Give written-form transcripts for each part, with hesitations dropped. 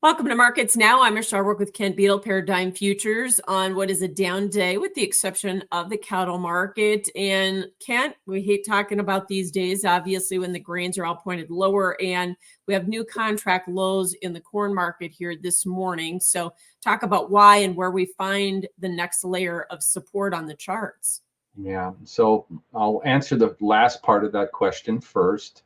Welcome to Markets Now. I'm Michelle. I work with Ken Beadle, Paradigm Futures, on what is a down day with the exception of the cattle market. And Ken, we hate talking about these days, obviously, when the grains are all pointed lower and we have new contract lows in the corn market here this morning. So talk about why and where we find the next layer of support on the charts. Yeah, so I'll answer the last part of that question first.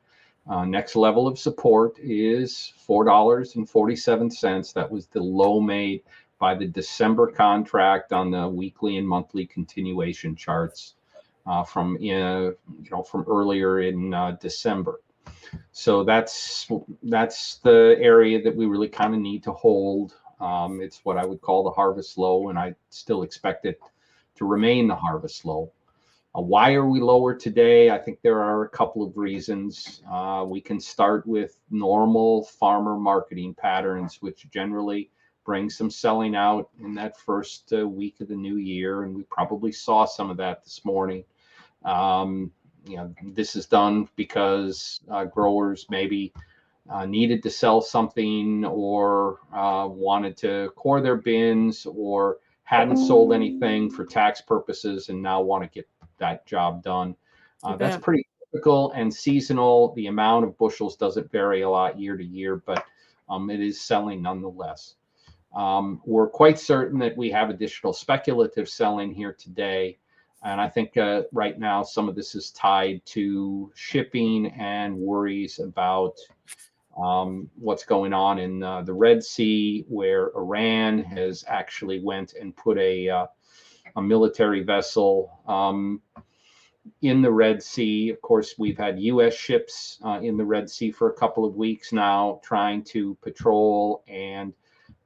Next level of support is $4.47. That was the low made by the December contract on the weekly and monthly continuation charts from earlier in December. So that's the area that we really kind of need to hold. It's what I would call the harvest low, and I still expect it to remain the harvest low. Why are we lower today? I think there are a couple of reasons. We can start with normal farmer marketing patterns, which generally bring some selling out in that first week of the new year, and we probably saw some of that this morning. This is done because growers maybe needed to sell something or wanted to core their bins or hadn't sold anything for tax purposes and now want to get that job done. That's pretty typical and seasonal. The amount of bushels doesn't vary a lot year to year, but it is selling nonetheless. We're quite certain that we have additional speculative selling here today. And I think right now some of this is tied to shipping and worries about what's going on in the Red Sea, where Iran has actually went and put a military vessel in the Red Sea. Of course, we've had U.S. ships in the Red Sea for a couple of weeks now, trying to patrol and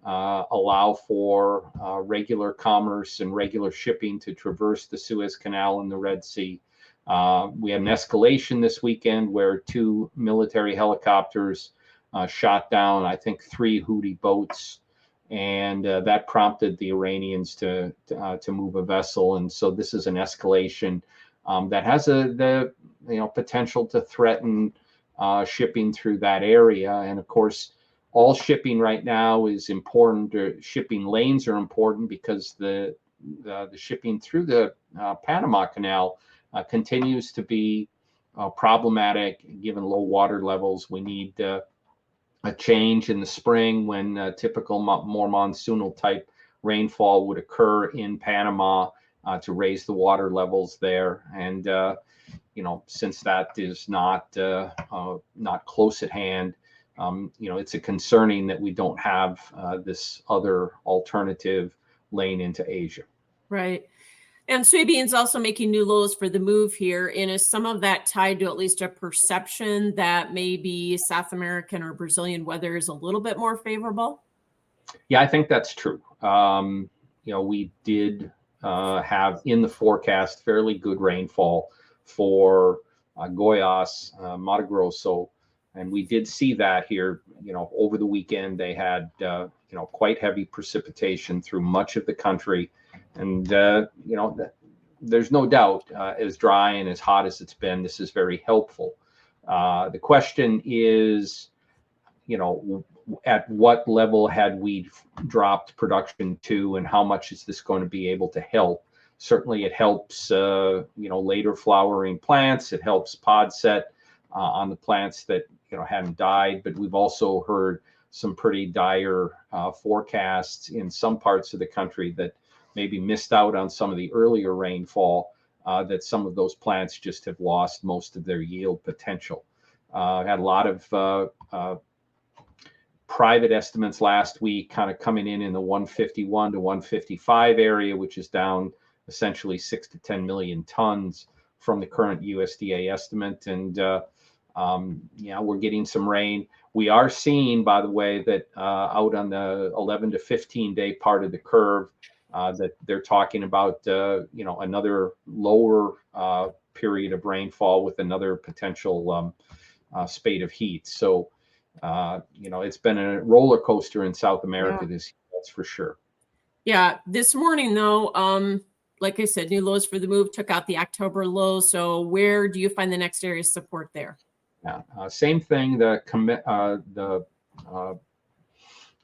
allow for regular commerce and regular shipping to traverse the Suez Canal and the Red Sea. We had an escalation this weekend where 2 military helicopters shot down, I think, 3 Houthi boats. And that prompted the Iranians to move a vessel, and so this is an escalation that has the potential to threaten shipping through that area. And of course, all shipping right now is important. Shipping lanes are important because the shipping through the Panama Canal continues to be problematic given low water levels. We need a change in the spring when typical more monsoonal type rainfall would occur in Panama to raise the water levels there. And since that is not close at hand, it's a concerning that we don't have this other alternative lane into Asia. Right. And soybeans also making new lows for the move here. And is some of that tied to at least a perception that maybe South American or Brazilian weather is a little bit more favorable? Yeah, I think that's true. We did have in the forecast fairly good rainfall for Goiás, Mato Grosso, and we did see that here. Over the weekend they had quite heavy precipitation through much of the country. And, there's no doubt as dry and as hot as it's been, this is very helpful. The question is, at what level had we dropped production to and how much is this going to be able to help? Certainly it helps, later flowering plants. It helps pod set on the plants that, hadn't died. But we've also heard some pretty dire forecasts in some parts of the country that maybe missed out on some of the earlier rainfall, that some of those plants just have lost most of their yield potential. Had a lot of private estimates last week kind of coming in the 151 to 155 area, which is down essentially 6 to 10 million tons from the current USDA estimate. And we're getting some rain. We are seeing, by the way, that out on the 11 to 15 day part of the curve, that they're talking about, another lower period of rainfall with another potential spate of heat. So, it's been a roller coaster in South America this year, that's for sure. Yeah. This morning, though, like I said, new lows for the move, took out the October low. So where do you find the next area of support there? Yeah, same thing. The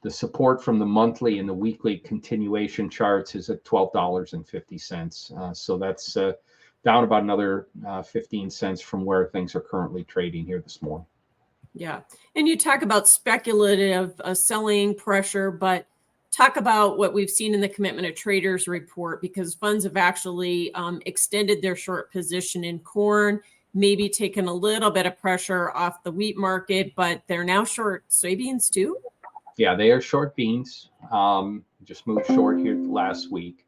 The support from the monthly and the weekly continuation charts is at $12.50. So that's down about another 15 cents from where things are currently trading here this morning. Yeah. And you talk about speculative selling pressure, but talk about what we've seen in the commitment of traders report, because funds have actually extended their short position in corn, maybe taken a little bit of pressure off the wheat market, but they're now short soybeans too. Yeah, they are short beans. Just moved short here last week.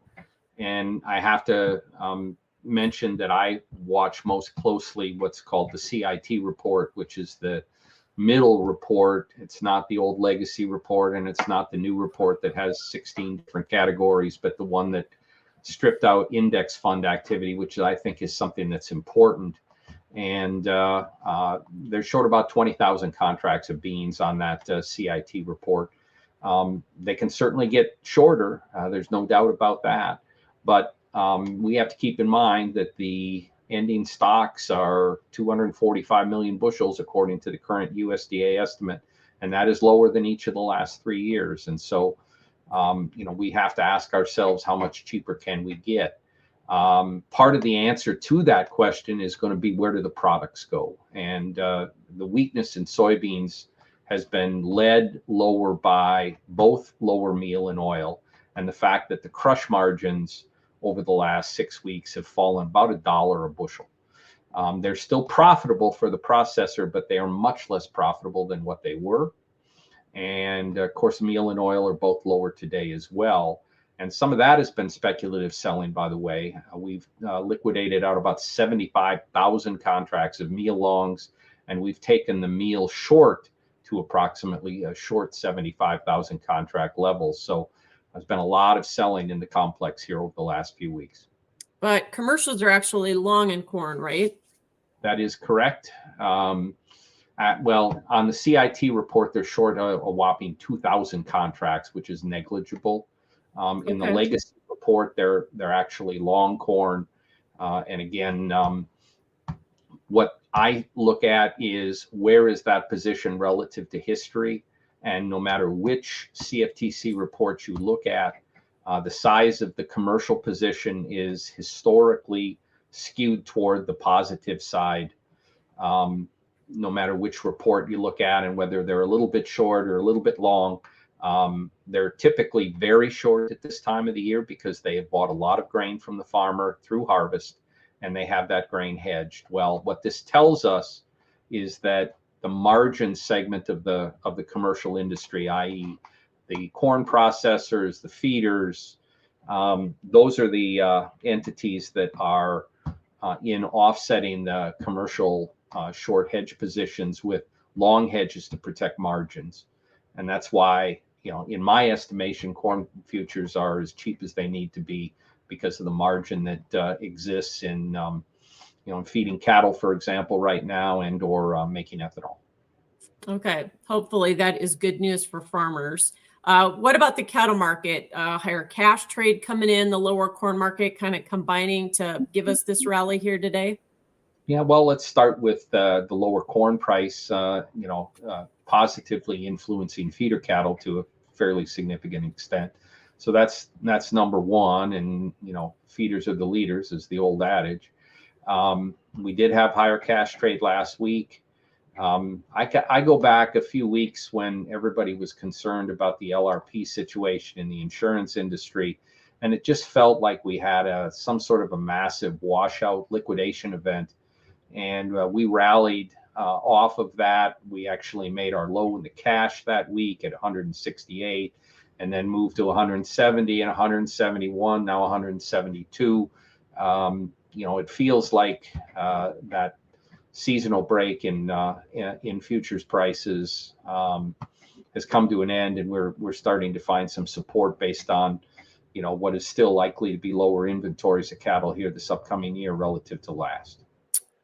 And I have to mention that I watch most closely what's called the CIT report, which is the middle report. It's not the old legacy report, and it's not the new report that has 16 different categories, but the one that stripped out index fund activity, which I think is something that's important. And they're short about 20,000 contracts of beans on that CIT report. They can certainly get shorter. There's no doubt about that. But we have to keep in mind that the ending stocks are 245 million bushels, according to the current USDA estimate. And that is lower than each of the last 3 years. And so, we have to ask ourselves, how much cheaper can we get? Part of the answer to that question is going to be, where do the products go? And the weakness in soybeans has been led lower by both lower meal and oil, and the fact that the crush margins over the last 6 weeks have fallen about $1 a bushel. They're still profitable for the processor, but they are much less profitable than what they were. And of course, meal and oil are both lower today as well. And some of that has been speculative selling, by the way. We've liquidated out about 75,000 contracts of meal longs, and we've taken the meal short to approximately a short 75,000 contract levels. So there's been a lot of selling in the complex here over the last few weeks. But commercials are actually long in corn, right? That is correct. Well, on the CIT report, they're short a whopping 2,000 contracts, which is negligible. In the legacy report, they're actually long corn. And again, what I look at is, where is that position relative to history? And no matter which CFTC report you look at, the size of the commercial position is historically skewed toward the positive side. No matter which report you look at, and whether they're a little bit short or a little bit long, they're typically very short at this time of the year because they have bought a lot of grain from the farmer through harvest, and they have that grain hedged. Well, what this tells us is that the margin segment of the commercial industry, i.e., the corn processors, the feeders, those are the entities that are in offsetting the commercial short hedge positions with long hedges to protect margins. And that's why, in my estimation, corn futures are as cheap as they need to be, because of the margin that exists in, in feeding cattle, for example, right now, and or making ethanol. Okay. Hopefully that is good news for farmers. What about the cattle market? Higher cash trade coming in, the lower corn market kind of combining to give us this rally here today? Yeah, well, let's start with the lower corn price, positively influencing feeder cattle to a fairly significant extent. So that's number one. And, feeders are the leaders, is the old adage. We did have higher cash trade last week. I go back a few weeks when everybody was concerned about the LRP situation in the insurance industry, and it just felt like we had some sort of a massive washout liquidation event. And we rallied off of that. We actually made our low in the cash that week at 168, and then moved to 170 and 171, now 172. It feels like that seasonal break in futures prices has come to an end, and we're starting to find some support based on what is still likely to be lower inventories of cattle here this upcoming year relative to last.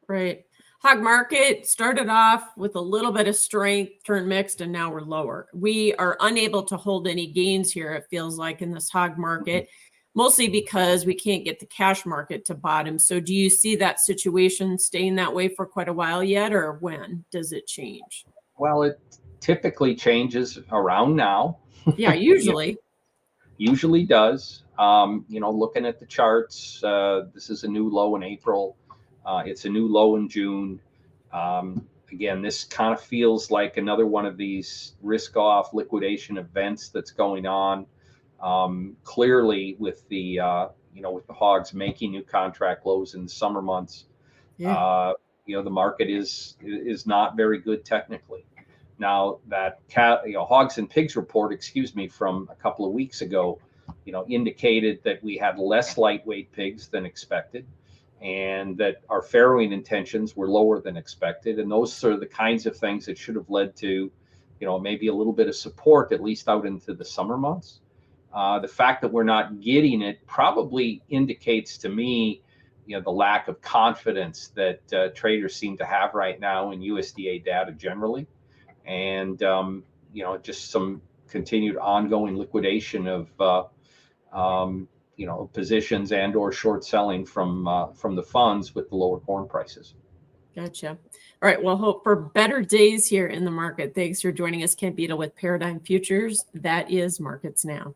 Right. Hog market started off with a little bit of strength, turned mixed, and now we're lower. We are unable to hold any gains here, it feels like, in this hog market, mostly because we can't get the cash market to bottom. So do you see that situation staying that way for quite a while yet, or when does it change? Well, it typically changes around now. Yeah, usually. Usually does. Looking at the charts, this is a new low in April. It's a new low in June. Again, this kind of feels like another one of these risk-off liquidation events that's going on. Clearly, with the hogs making new contract lows in the summer months, Yeah. the market is not very good technically. Now that hogs and pigs report, from a couple of weeks ago, indicated that we had less lightweight pigs than expected, and that our farrowing intentions were lower than expected. And those are the kinds of things that should have led to, maybe a little bit of support, at least out into the summer months. The fact that we're not getting it probably indicates to me, the lack of confidence that traders seem to have right now in USDA data generally, and just some continued ongoing liquidation of positions and/or short selling from the funds with the lower corn prices. Gotcha. All right. Well, hope for better days here in the market. Thanks for joining us, Ken Beadle with Paradigm Futures. That is Markets Now.